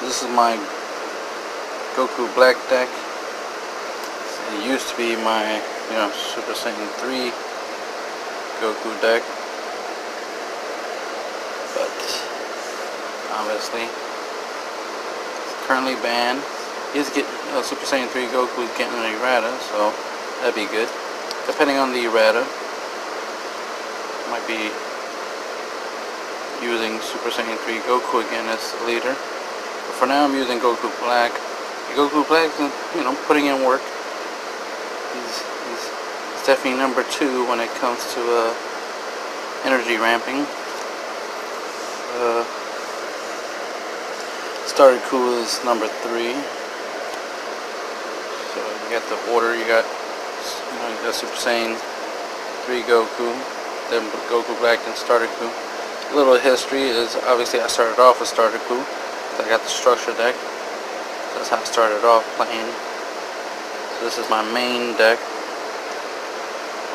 This is my Goku Black deck. It used to be my, Super Saiyan 3 Goku deck, but obviously it's currently banned. He's getting Super Saiyan 3 Goku is getting an errata, so that'd be good. Depending on the errata, might be using Super Saiyan 3 Goku again as the leader. But for now, I'm using Goku Black. Goku Black is, putting in work. He's definitely number 2 when it comes to energy ramping. Starter Cool is number 3. So you got the order. You got Super Saiyan 3 Goku, then Goku Black and Starter Cool. A little history is obviously I started off with Starter Cool. I got the structure deck. That's how I started off playing. So this is my main deck.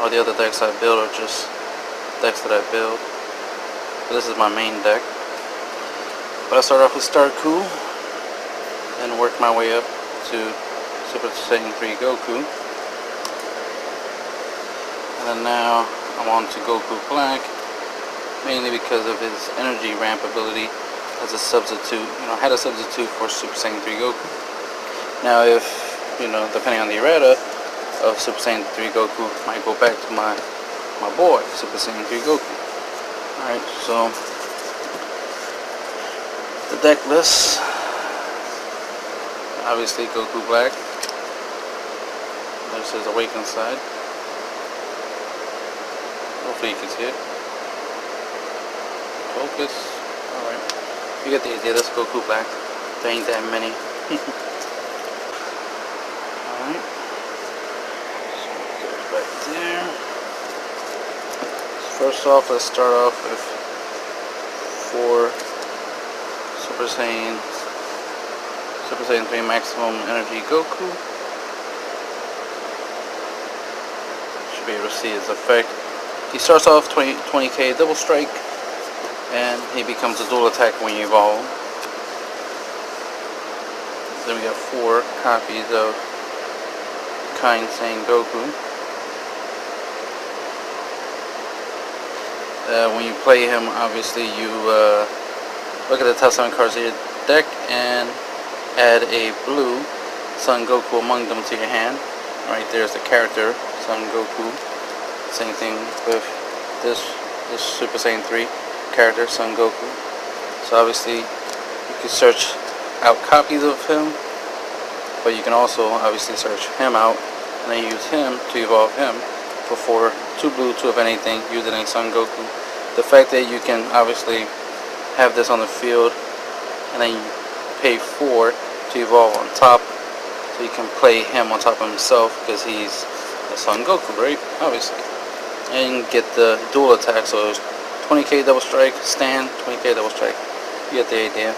All the other decks I build are just decks that I build. But this is my main deck. But I started off with Starter Cool and worked my way up to Super Saiyan 3 Goku. And then now I'm on to Goku Black, mainly because of his energy ramp ability as a substitute. I had a substitute for Super Saiyan 3 Goku. Now if, depending on the errata of Super Saiyan 3 Goku, might go back to my boy, Super Saiyan 3 Goku. Alright, so the deck list, obviously Goku Black. There's his awakened side. Hopefully you can see it. Focus. Alright. You get the idea. That's Goku Black. There ain't that many. Alright. So goes back there. So first off, let's start off with 4 Super Saiyan 3 Maximum Energy Goku. Should be able to see his effect. He starts off 20k double strike, and he becomes a dual attack when you evolve. Then we got 4 copies of Kind Saiyan Goku. When you play him, obviously you look at the top 7 cards of your deck and add a blue Son Goku among them to your hand. Right there's the character Son Goku. Same thing with this Super Saiyan 3 character, Son Goku. So obviously you can search out copies of him, but you can also obviously search him out and then use him to evolve him for 2 blue, 2 of anything, using a Son Goku. The fact that you can obviously have this on the field and then you pay 4 to evolve on top, so you can play him on top of himself because he's a Son Goku, right? Obviously. And get the dual attack, so it's 20k double strike, stand, 20k double strike. You get the idea.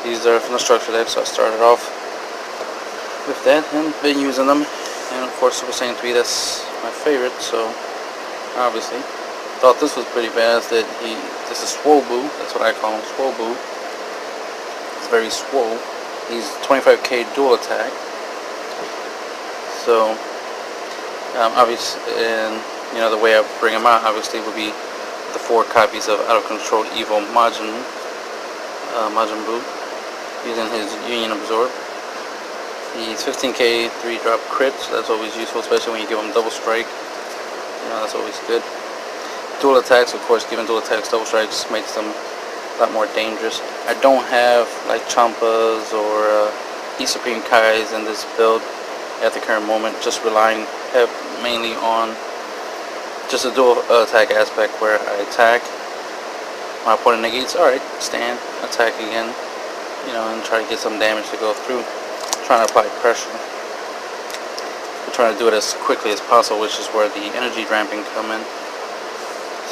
These are from the structure deck, so I started off with that and been using them. And of course Super Saiyan 3, that's my favorite, so obviously thought this was pretty bad. That this is Swobu, that's what I call him, Swobu. It's very swole. He's 25k dual attack. So obviously, and the way I bring him out obviously would be the 4 copies of Out of Control Evil Majin Buu, using his Union Absorb. He's 15k 3-drop crit, so that's always useful, especially when you give him double strike. That's always good. Dual attacks, of course, giving dual attacks double strikes makes them a lot more dangerous. I don't have like Champas or E-Supreme Kais in this build at the current moment, just relying mainly on just a dual attack aspect where I attack, my opponent negates, alright, stand, attack again, and try to get some damage to go through, trying to apply pressure. We're trying to do it as quickly as possible, which is where the energy ramping come in.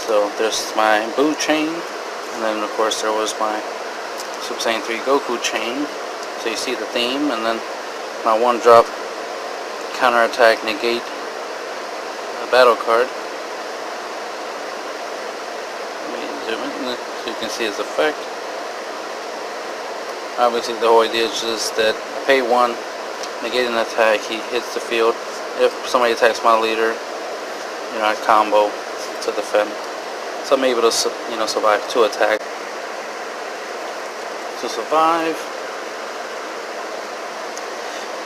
So there's my Buu chain, and then of course there was my Super Saiyan 3 Goku chain, so you see the theme, and then my 1-drop counterattack negate battle card. Let me zoom in so you can see his effect. Obviously the whole idea is just that I pay 1, negate an attack, he hits the field. If somebody attacks my leader, I combo to defend. So I'm able to, survive 2 attacks. To survive.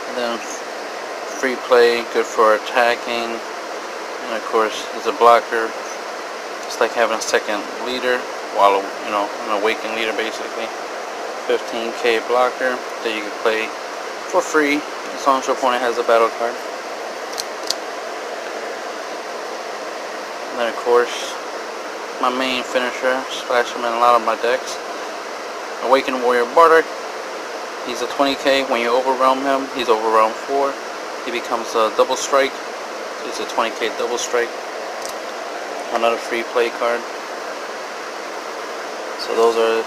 And then free play, good for attacking. And of course, it's a blocker. It's like having a second leader, while an awakened leader basically. 15k blocker that you can play for free as long as your opponent has a battle card. And then of course, my main finisher, splash him in a lot of my decks. Awakened Warrior Bardock. He's a 20k. When you overwhelm him, he's overwhelmed 4. He becomes a double strike. He's a 20k double strike. Another free play card. So those are the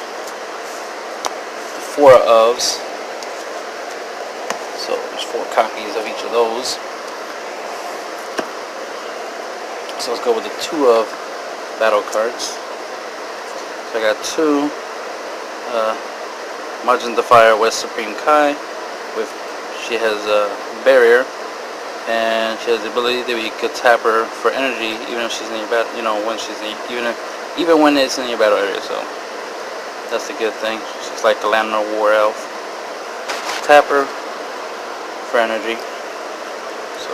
4 ofs. So there's 4 copies of each of those. So let's go with the 2 of battle cards. So I got 2 Majin Defier West Supreme Kai. She has a barrier, and she has the ability that you could tap her for energy even if she's in your battle. When she's even when it's in your battle area. So that's a good thing. She's like the Lantern War Elf. Tap her for energy. So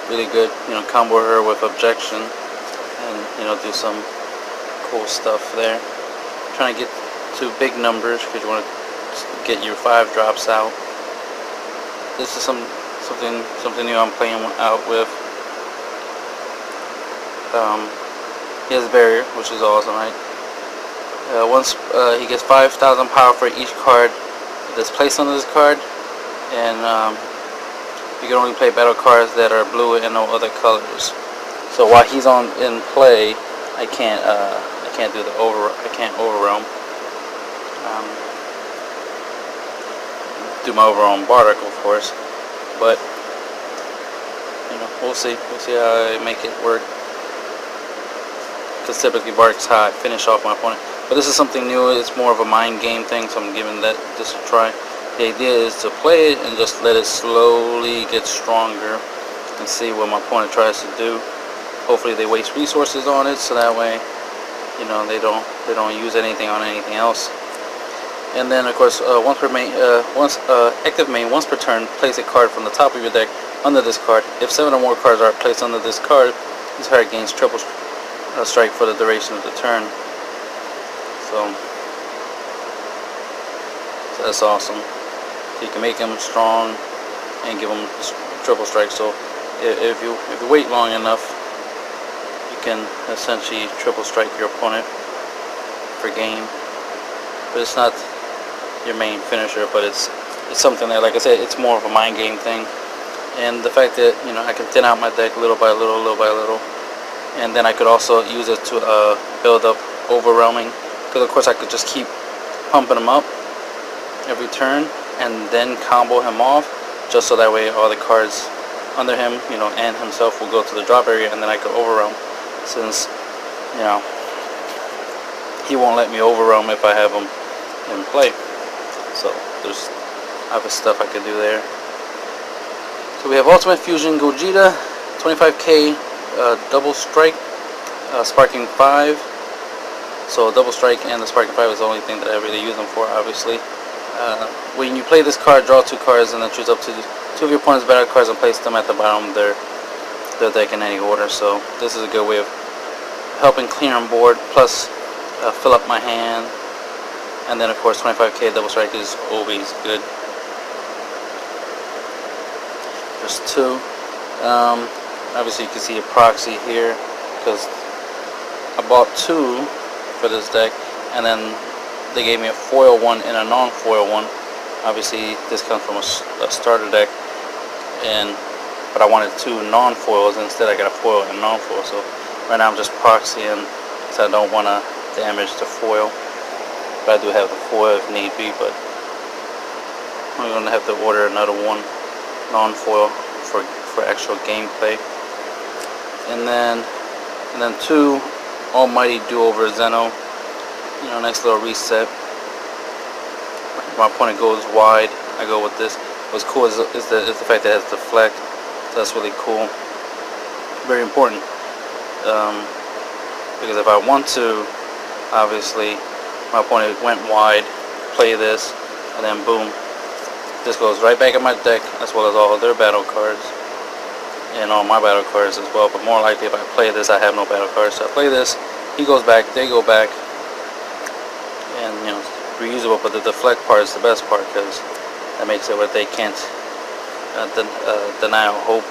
really good. Combo her with objection, and do some cool stuff there. Trying to get to big numbers because you want to get your 5 drops out. This is something new I'm playing out with. He has a barrier, which is awesome, right? Once he gets 5,000 power for each card that's placed on this card, and you can only play battle cards that are blue and no other colors. So while he's in play, I can't do the I can't overwhelm. Do my overwhelm Bardock, of course, but we'll see how I make it work. Because typically Bardock's how I finish off my opponent. But this is something new. It's more of a mind game thing, so I'm giving this a try. The idea is to play it and just let it slowly get stronger and see what my opponent tries to do. Hopefully they waste resources on it, so that way they don't use anything on anything else. And then of course, active main, once per turn, place a card from the top of your deck under this card. If 7 or more cards are placed under this card, this card gains triple strike for the duration of the turn. So that's awesome. So you can make him strong and give him triple strike. So if you wait long enough, you can essentially triple strike your opponent per game. But it's not your main finisher, but it's something that, like I said, it's more of a mind game thing. And the fact that I can thin out my deck little by little, and then I could also use it to build up overwhelming, because of course I could just keep pumping him up every turn and then combo him off, just so that way all the cards under him, and himself will go to the drop area, and then I could overwhelm, since he won't let me overwhelm if I have him in play. So there's other stuff I could do there. So we have Ultimate Fusion Gogeta, 25k double strike, sparking 5. So double strike and the sparking 5 is the only thing that I really use them for, obviously. When you play this card, draw 2 cards and then choose up to 2 of your opponent's battle cards and place them at the bottom of their deck in any order. So this is a good way of helping clear on board, plus fill up my hand. And then of course 25k double strike is always good. There's 2. Obviously you can see a proxy here, because I bought 2 for this deck, and then they gave me a foil one and a non-foil one. Obviously this comes from a starter deck, but I wanted 2 non-foils. Instead I got a foil and non-foil. So right now I'm just proxying, so I don't want to damage the foil. But I do have the foil if need be, but I'm going to have to order another one non-foil for actual gameplay. And then 2 Almighty Do-Over Zeno. Nice little reset. if my opponent goes wide, I go with this. What's cool is the fact that it has deflect. So that's really cool. Very important. Because if I want to, obviously, my opponent went wide, play this, and then boom, this goes right back in my deck, as well as all their battle cards, and all my battle cards as well. But more likely, if I play this, I have no battle cards. So I play this, he goes back, they go back, and you know, reusable. But the deflect part is the best part, because that makes it where they can't deny hope,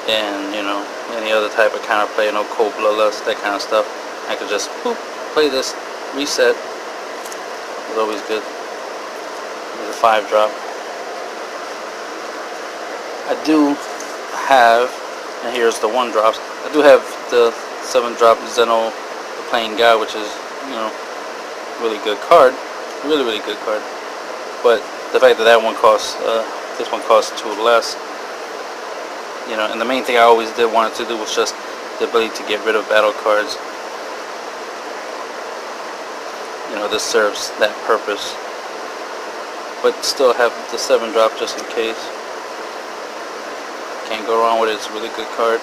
and you know, any other type of counterplay, no cold bloodlust, that kind of stuff. I could just boop, play this, reset. It's always good. There's a 5-drop. I do have, and here's the 1-drops. I do have the 7-drop Zeno, the Playing Guy, which is, you know, really good card, really good card. But the fact that one costs, this one costs 2 less, you know. And the main thing I always wanted to do was just the ability to get rid of battle cards. You know, this serves that purpose. But still have the 7-drop just in case. Can't go wrong with it. It's a really good card.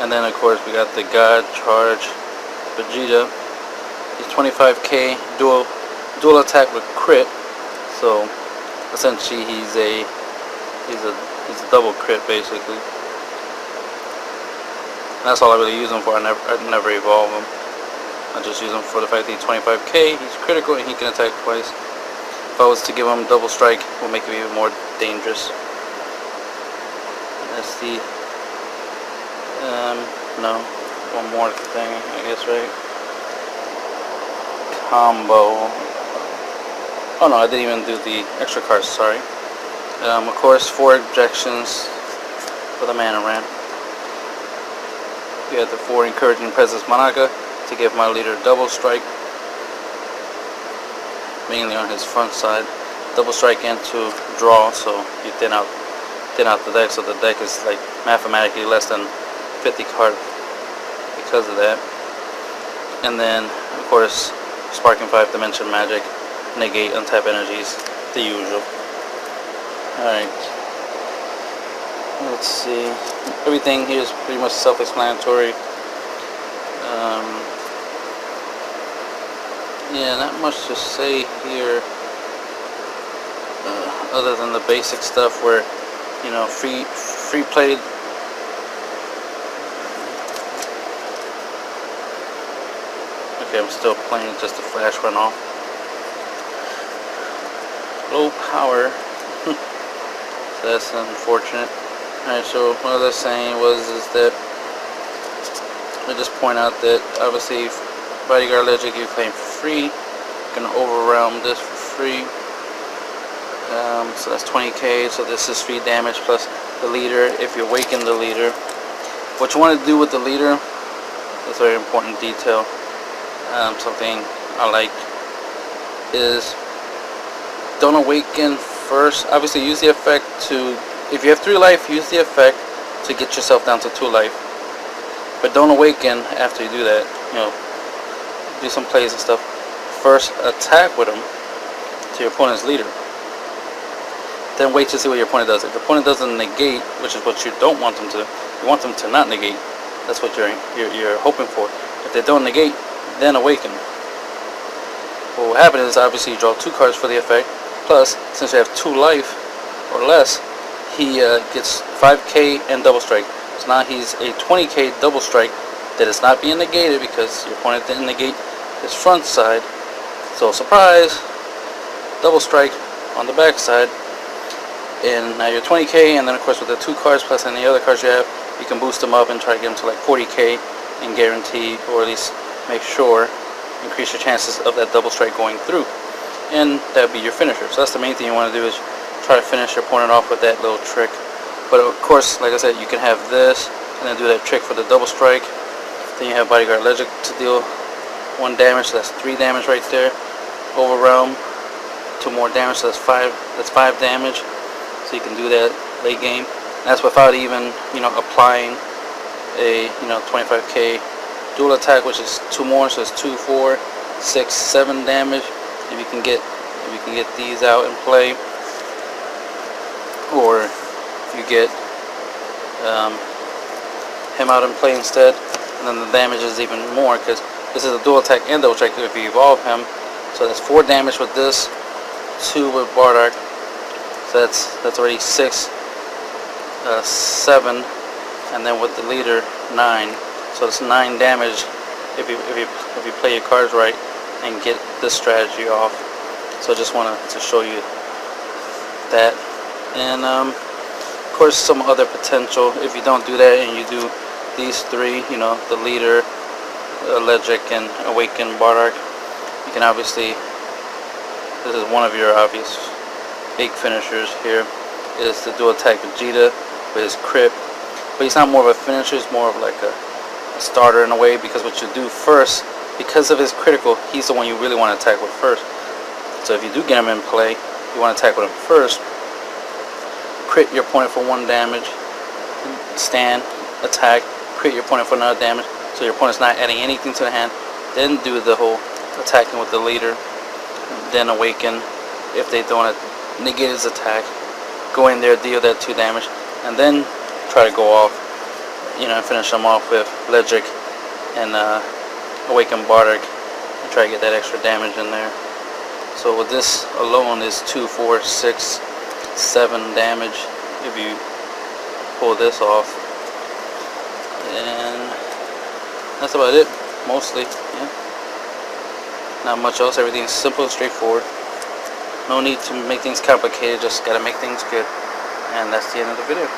And then of course we got the God Charge Vegeta. He's 25k dual attack with crit. So essentially he's a double crit basically. And that's all I really use him for. I never evolve him. I just use him for the fact that he's 25k, he's critical, and he can attack twice. If I was to give him double strike, it will make him even more dangerous. And that's the no, one more thing, I guess, right? Combo. Oh no, I didn't even do the extra cards, sorry. Of course, 4 objections for the mana ramp. We have the 4 encouraging presence Managa to give my leader double strike, mainly on his front side. Double strike and to draw, so you thin out the deck, so the deck is like mathematically less than 50 cards because of that. And then of course sparking 5 dimension magic, negate untap energies, the usual. Alright, let's see, everything here is pretty much self-explanatory. Yeah, not much to say here, other than the basic stuff where, you know, free play. Okay, I'm still playing, just the flash went off. Low power. So that's unfortunate. Alright, so what I was saying is that I just point out that obviously Bodyguard Legend you claim for free. You can overwhelm this for free. So that's 20k. So this is free damage plus the leader if you awaken the leader. What you want to do with the leader, that's a very important detail. Something I like is don't awaken first. Obviously use the effect to, if you have 3 life, use the effect to get yourself down to 2 life. But don't awaken after you do that. You know, do some plays and stuff. First attack with him to your opponent's leader. Then wait to see what your opponent does. If your opponent doesn't negate, which is what you don't want them to, you want them to not negate. That's what you're hoping for. If they don't negate, then awaken. What will happen is obviously you draw 2 cards for the effect. Plus, since you have 2 life or less, he gets 5k and double strike. So now he's a 20k double strike that is not being negated because your opponent didn't negate his front side. So surprise, double strike on the back side. And now you're 20k, and then of course with the 2 cards plus any other cards you have, you can boost them up and try to get them to like 40k and guarantee, or at least make sure, increase your chances of that double strike going through. And that would be your finisher. So that's the main thing you want to do, is try to finish your opponent off with that little trick. But of course, like I said, you can have this and then do that trick for the double strike. Then you have Bodyguard Legend to deal 1 damage, so that's 3 damage right there. Overwhelm, 2 more damage, so that's 5 damage. So you can do that late game. And that's without even, you know, applying a, you know, 25k dual attack, which is 2 more, so it's 2, 4, 6, 7 damage. if you can get these out and play, or if you get him out and play instead, and then the damage is even more because this is a dual attack and double strike if you evolve him. So that's 4 damage with this, 2 with Bardock. So that's already 6, 7, and then with the leader 9. So it's 9 damage if you play your cards right and get this strategy off. So I just wanted to show you that, and of course some other potential. If you don't do that and you do these 3, you know, the leader, Electric, and Awaken Bardock, you can obviously, this is one of your obvious big finishers here, is the dual attack Vegeta with his crit. But he's not more of a finisher, he's more of like a starter in a way, because what you do first, because of his critical, he's the one you really want to attack with first. So if you do get him in play, you want to attack with him first, crit your opponent for 1 damage, stand, attack, crit your opponent for another damage, so your opponent's not adding anything to the hand, then do the whole attacking with the leader, then Awaken. If they don't negate his attack, go in there, deal that 2 damage, and then try to go off, you know, and finish them off with Ledric and Awaken Bardock, and try to get that extra damage in there. So with this alone is 2, 4, 6, 7 damage if you pull this off, and that's about it, mostly. Yeah, not much else. Everything's simple and straightforward. No need to make things complicated, just gotta make things good. And that's the end of the video.